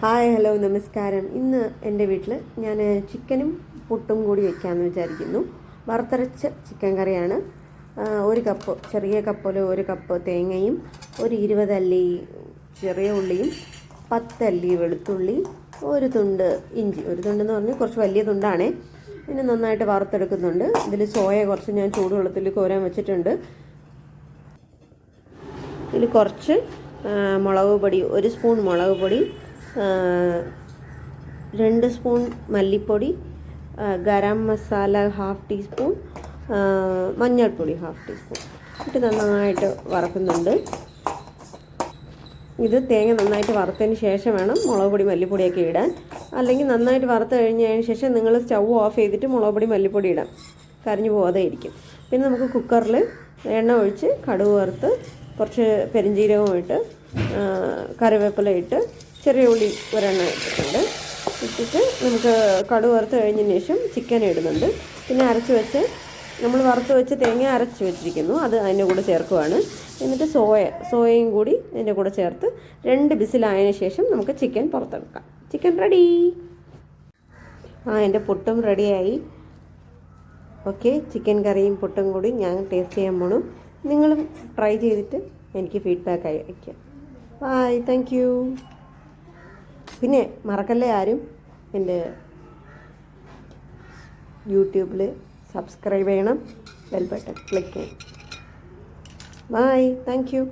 Hi hello നമസ്കാരം. ഇന്ന് എൻ്റെ വീട്ടിൽ ഞാൻ ചിക്കനും പുട്ടും കൂടി വെക്കാമെന്ന് വിചാരിക്കുന്നു. വറുത്തരച്ച ചിക്കൻ കറിയാണ്. ഒരു കപ്പ്, ചെറിയ കപ്പിൽ ഒരു കപ്പ് തേങ്ങയും ഒരു 20 അല്ലി ചെറിയ ഉള്ളിയും 10 അല്ലി വെളുത്തുള്ളി, ഒരു തുണ്ട് ഇഞ്ചി. ഒരു തുണ്ടെന്ന് പറഞ്ഞാൽ കുറച്ച് വലിയ തുണ്ടാണേ. പിന്നെ നന്നായിട്ട് വറുത്തെടുക്കുന്നുണ്ട്. ഇതിൽ സോയ കുറച്ച് ഞാൻ ചൂടുവെള്ളത്തിൽ കോരാൻ വെച്ചിട്ടുണ്ട്. ഇതിൽ കുറച്ച് മുളക് പൊടി, 1 സ്പൂൺ മുളക് പൊടി, 2 സ്പൂൺ മല്ലിപ്പൊടി, ഗരം മസാല 1/2 ടീസ്പൂൺ, മഞ്ഞൾപ്പൊടി 1/2 ടീസ്പൂൺ ഇട്ട് നന്നായിട്ട് വറക്കുന്നുണ്ട്. ഇത് തേങ്ങ നന്നായിട്ട് വറുത്തതിന് ശേഷം വേണം മുളക് പൊടി മല്ലിപ്പൊടിയൊക്കെ ഇടാൻ. അല്ലെങ്കിൽ നന്നായിട്ട് വറുത്ത് കഴിഞ്ഞതിന് ശേഷം നിങ്ങൾ സ്റ്റൗ ഓഫ് ചെയ്തിട്ട് മുളക് പൊടി മല്ലിപ്പൊടി ഇടാം, കരിഞ്ഞു പോകാതെ ഇരിക്കും. പിന്നെ നമുക്ക് കുക്കറിൽ എണ്ണ ഒഴിച്ച് കടുക് വറുത്ത് കുറച്ച് പെരിഞ്ജീരകം ഇട്ട് കറിവേപ്പില ഇട്ട് ചെറിയ ഉള്ളി ഒരെണ്ണം ഇട്ടിട്ടുണ്ട്. ഇട്ടിട്ട് നമുക്ക് കടുക് വറുത്ത് കഴിഞ്ഞതിന് ശേഷം ചിക്കൻ ഇടുന്നുണ്ട്. പിന്നെ നമ്മൾ വറുത്ത് വെച്ച് തേങ്ങ അരച്ച് വെച്ചിരിക്കുന്നു, അത് അതിൻ്റെ കൂടെ ചേർക്കുവാണ്. എന്നിട്ട് സോയയും കൂടി അതിൻ്റെ കൂടെ ചേർത്ത് 2 വിസിലായതിനു ശേഷം നമുക്ക് ചിക്കൻ പുറത്തെടുക്കാം. Chicken ready. എൻ്റെ പുട്ടും റെഡിയായി. ഓക്കെ, ചിക്കൻ കറിയും പുട്ടും കൂടി ഞാൻ ടേസ്റ്റ് ചെയ്യാൻ പോണു. നിങ്ങളും ട്രൈ ചെയ്തിട്ട് എനിക്ക് ഫീഡ്ബാക്ക് അയയ്ക്കാം. Bye, thank you. പിന്നെ മറക്കല്ലേ ആരും എൻ്റെ യൂട്യൂബിൽ സബ്സ്ക്രൈബ് ചെയ്യണം, ബെൽ ബട്ടൺ ക്ലിക്ക് ചെയ്യണം. Bye, thank U.